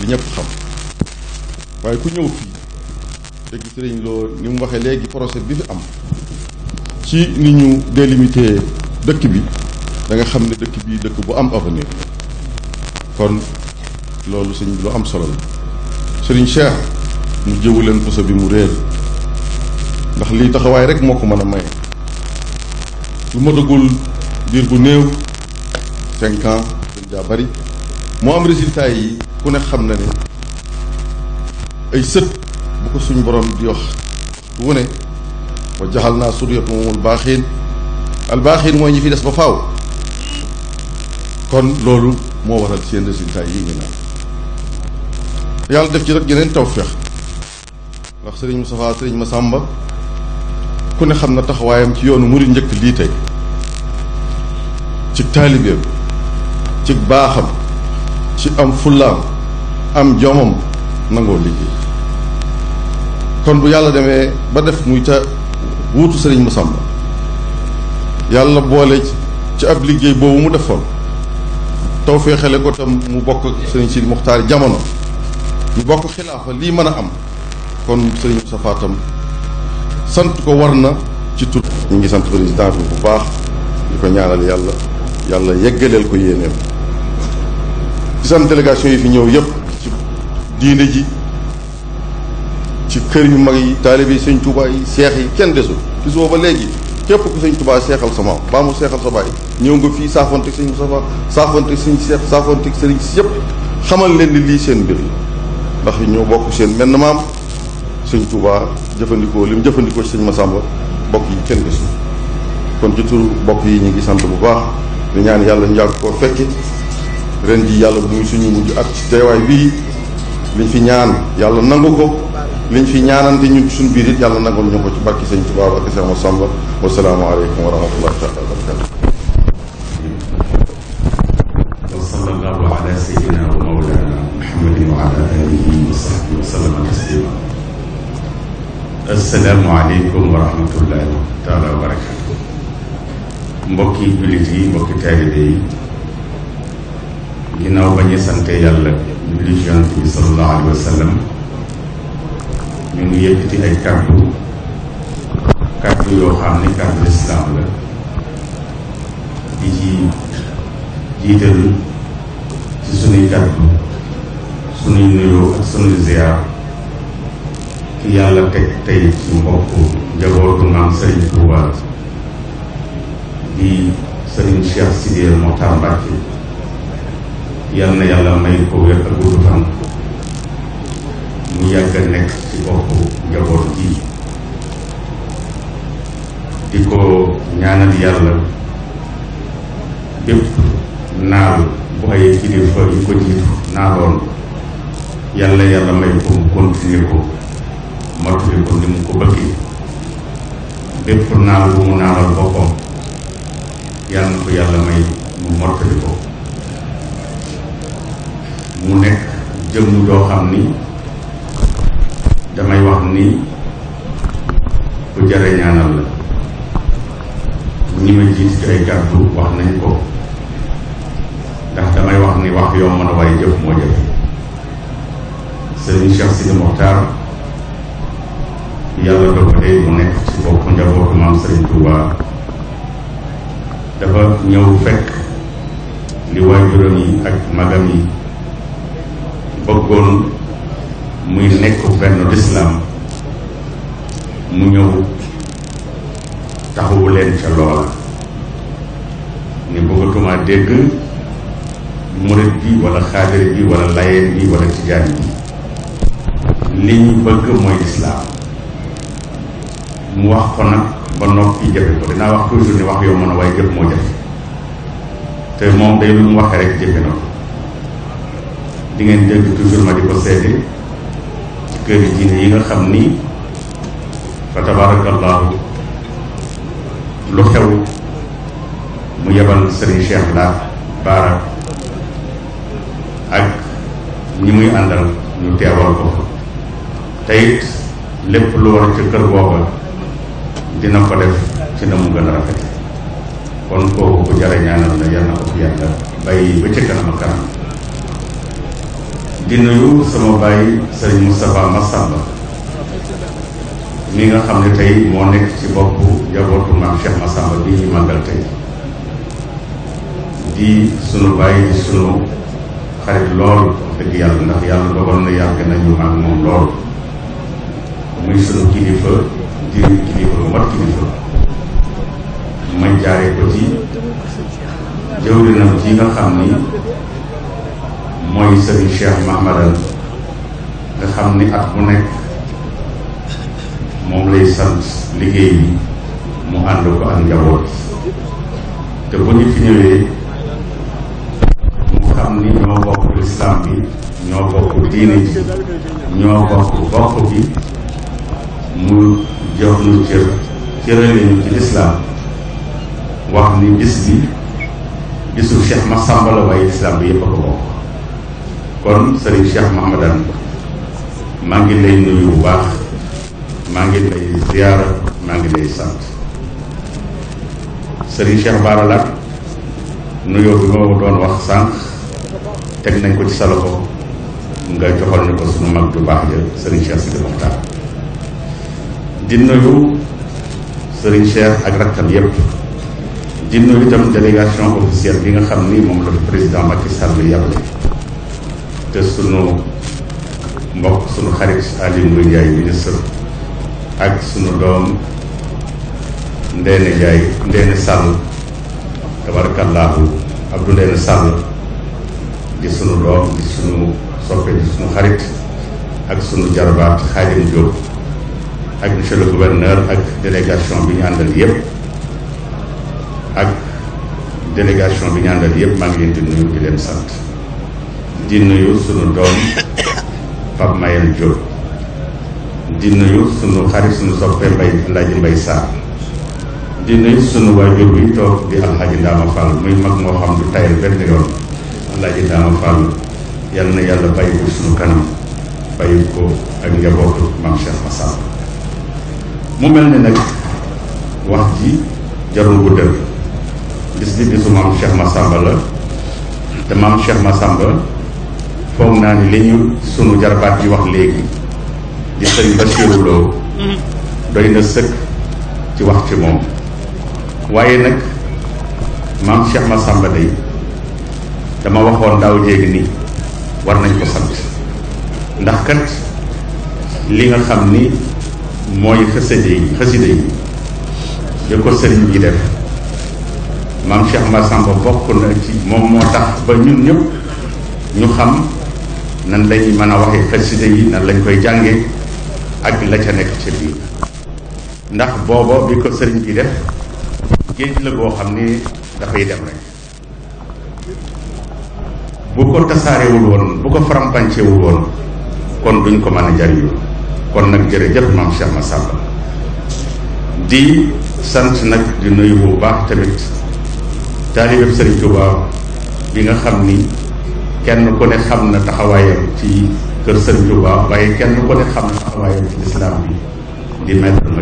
li ñëpp xam waaye ku ñëw fii dégg Serigne Lo ni mu waxee léegi procès bi fi am ci ni ñu délimité dëkk bi da nga xam ne dëkk bii dëkk bu am avenir kon loolu sëñ bi lu am solo la Serigne Cheikh mu jëwu leen puso bi mu réer ndax lii taxawaay rek moo ko mën a maye lu ma dëggul biir bu néew 5 ans dañ jaa bari moo am résultat yi ku ne xam na ne ay sët bu ko suñ borom di wax wu ne wa jaxal naa suriyatu moomul baaxiin al baaxiin mooy ñi fi des ba faaw kon loolu moo waral seen résultat yi ñu naan yàlla def ci rek yeneen tawfeex ndax Serigne Moustapha Serigne Massamba ku ne xam na taxawaayam ci yoonu murid njëkk lii tey ci taalibeem ci baaxam ci am fullaam am jomam nangoo liggéey kon bu yàlla demee ba def muy ta wuutu Serigne Massamba yàlla boole ci ab liggéey boobu mu defoon tawfeexale ko tam mu bokk ak Serigne Sidi Muxtaar jamono ñu bokk xilaafa lii mën a am kon Serigne Moustapha tam sant ko war na ci tur ñu ngi sant président bi bu baax di ko ñaanal yàlla yeggaleel ko yéeneem di sant délégation yi fi ñëw yépp ci diine ji ci kër yu mag yi taalibe yi sëñ Touba yi seex yi kenn desul gisoo ba léegi képp ku sëñ Touba seexal sa maam baa mu seexal sa baay ñëw nga fii saafonte sëñ Moustapha saafonte sëñ Seex saafonte sëriñ si yépp xamal leen ni lii seen mbir yi ndax ñoo bokk seen menn maam sëñ Touba jëfandikoo li mu jëfandikoo ci sëñ Massamba bokk yi kenn desul kon ci turu bokk yi ñu ngi sant bu baax di ñaan yàlla ñu yàgg koo fekke ren ji yàlla bu muy suñu mujj at ci teewaay bii liñ fi ñaan yàlla nangu ko liñ fi ñaanante ñun suñu biir it yàlla nangul ñu ko ci barki sëñ Touba barki sëñ Massamba wasalaamu aleykum wa rahmatullahi taala wa barakatu wa sallallahu ala sayyidina wa mawlana muhammadin wa ala alihi wa sahbihi wa sallama taslima assalaamu aleykum wa rahmatullahi taala wa barakatu mbokki jullit yi mbokki taalibe yi ginnaaw bañu sante yàlla julli ci yonent bi sallallahu alayhi wa sallam ñu ngi yëkkati ay kàddu yoo xam ne kàddu lislaam la di ci jiital ci sunuy kàddu sunuy nuyoo ak sunuy ziyaar ki yàlla teg tey ci mbokk njabootu maam Serigne Touba di Serigne Cheikh Sidi Mokhtar Mbacké yal na yàlla may ko wér ak gudd fan mu yàgg a nekk ci boppu njaboot ji di ko ñaanal yàlla bépp naal bu ay kilifa yu ko jiitu naaloon yàlla may ko mu continuer ko mottali ko ni mu ko bëggee bépp naal bu mu naalal boppam yàlla na ko yàlla may mu mottali ko mu nekk jëmm joo xam ni damay wax ni ku jare ñaanal la ñi ma jiit ci ay kàddu wax nañ ko ndax damay wax ni wax yomb na waaye jëf moo jafe Serigne Cheikh Sidi Mokhtar yàlla dogalee mu nekk ci bopp njabootu maam Serigne Touba dafa ñëw fekk li waajuram yi ak magam yi bëggoon muy nekk benn lislaam mu ñëw taxawu leen ca loola ni bëggatuma dégg murit bi wala xaadir bi wala layeen bi wala tijaan bi li ñu bëgg mooy lislaam mu wax ko nag ba noppi jëfe ko dinaa wax toujours ni wax yow mën a waaye jëf moo jafe te moom day lu mu waxee rek jëfe na ko di ngeen dégg toujours ma di ko seede ci kër yi diine yi nga xam ni fa tabarakallahu lu xew mu yebal Serigne Cheikh Bara ak ñi muy àndal ñu teewal ko te it lépp lu war ci kër booba dina ko def ci na mu gën a rafet kon kooku ku jara ñaanal la yal na ko fi yàlla bàyyi ba ca kanam ak kanam di nuyu sama bàyyi Serigne Moustapha Massamba mi nga xam ne tey moo nekk ci boppu jabootu maam Cheikh Massamba bi ñu màggal tey di sunu bàyyi di sunu xarit lool dëgg yàlla ndax yàlla dogal na yàgg nañu ak moom lool muy sunu kilifa di kilifa bu mat kilifa ma jaaree ko ci jëwrinam ci nga xam ni mooy Serigne Cheikh Mahmadan nga xam ni at bu nekk moom lay sant liggéey bi mu ànd ko ak njaboot te bu ñu fi ñëwee mu xam ni ñoo bokk lislaam bi ñoo bokk diine ji ñoo bokk bi mu jox nu cërale ñu ci lislaam wax ni bis bi bisu Cheikh Massamba la waaye lislaam bi yépp a ko bokk kon Serigne Cheikh Mahmadan maa ngi lay nuyu bu baax maa ngi lay ziyaara maa ngi lay sant Serigne Cheikh Bara la nuyoo bi ma doon wax sànq teg nañ ko ci sa loxo nga joxal ni ko sunu mag du baax ja Serigne Cheikh Sidi Mokhtar di nuyu Serigne Cheikh ak rakkam yépp di nuyu itam délégation officielle bi nga xam ni moom la président Macky Sall yàble te sunu mbokk sunu xarit Aly Ngouille Ndiaye ministre ak sunu doom Ndéné Sall tabarakallahu Abdou Ndéné Sall di sunu doom di sunu soppe di sunu xarit ak sunu jarbaat Khadim Diop ak monsieur le gouverneur ak délégation bi ñu àndal yépp ak délégation bi ñu àndal yépp maa ngi leen di nuyu di leen sant di nuyu sunu doom Pape Mayel Diop di nuyu sunu xarit sunu soppe Alaaji Mbay Sarr di nuyu sunu waajur bi toog di Alxaaji Ndaama Fall muy mag moo xam du tayal benn yoon Alaaji Ndaama Fall yal na yàlla bàyyi ko sunu kanam bàyyi ko ak njabootu maam Cheikh Massamba mu mel ni nag wax ji jarul guddal bis bi bisu maam Cheikh Massamba la te maam Cheikh Massamba foog naa ni li ñu sunu jarbaat yi wax léegi di sëñ Bachirou Lo doy na sëkk ci wax ci moom waaye nag maam Cheikh Massamba day dama waxoon daaw jéegi ni war nañ ko sant ndax kat li nga xam ni mooy xaside yi di ko sëriñ bi def maam Cheikh Massamba bokk na ci moom moo tax ba ñun ñëpp ñu xam nan lañuy mën a waxee xaside yi nan lañ koy jànge ak la ca nekk ca biir ndax booba bi ko sëriñ bi def géej la boo xam ni dafay dem rek bu ko tasaarewul woon bu ko faram-pàncewul woon kon duñ ko mën a jariñu kon nag jërëjëf maam Cheikh Massamba di sant nag di nuyu bu baax tamit taalibeb Sëriñ Tuubaa bi nga xam ni kenn ku ne xam na taxawaayam ci kër Sëriñ Tuubaa waaye kenn ku ne xam na taxawaayam ci lislaam bi di maître ma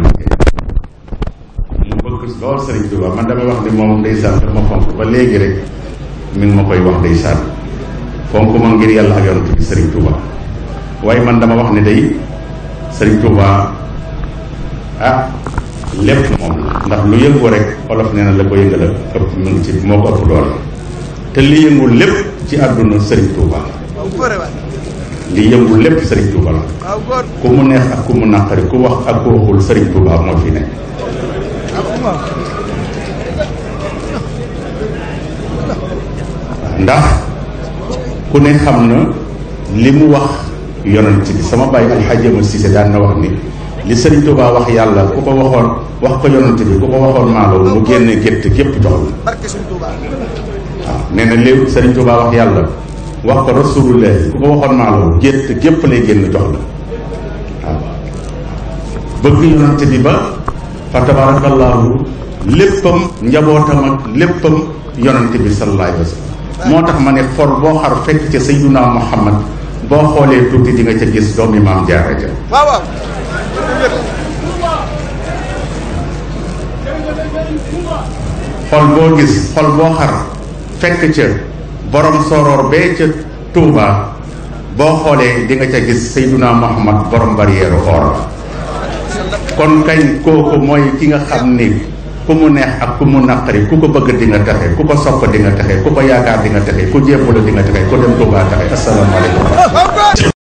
mu bëgg lool Sëriñ Tuubaa man damay wax ni moom ndeysaan daf ma fonk ba léegi rek mi ngi ma koy wax ndeysaan fonk ma ngir yàlla ak yonent bi Sëriñ Tuubaa waaye man dama wax ne day Sëriñ Tuubaa lépp moom la ndax lu yëngu rek olof nee na la ko yëngala ëpp mu ngi ci moo ko ëpp doole te li yëngul lépp ci àdduna Serigne Touba la li yëngul lépp Serigne Touba la ku mu neex ak ku mu naqari ku wax ak ku waxul Serigne Touba moo fi nekk ndax ku ne xam na li mu wax yonent bi sama bàyyi Alxaaji Amar Cissé daan na wax ni li Serigne Touba wax yàlla ku ko waxoon wax ko yonent bi ku ko waxoon maalo mu génne gétt gépp jox la waaw nee na léegi Serigne Touba wax yàlla wax ko rasulullah ku ko waxoon maalo gétt gépp lay génn jox la waaw bëgg yonent bi ba fa tabarakallahu léppam njabootam ak léppam yonent bi sallallahu alayhi wa sallam moo tax ma ne for boo xar fekk ca Sayyiduna Muhammad boo xoolee tuuti di nga ca gis doomi maam Jaara ja waaw xol boo gis xol boo xar fekk ca borom soroor bee ca Touba boo xoolee di nga ca gis Sayyiduna Muhammad borom barrière or kon kañ kooku mooy ki nga xam ni ku mu neex ak ku mu naqari ku ko bëgg di nga taxe ku ko sopp di nga taxe ku ko yaakaar di nga taxe ku jébbula di nga taxe ku dem Touba taxe asalaamaaleykum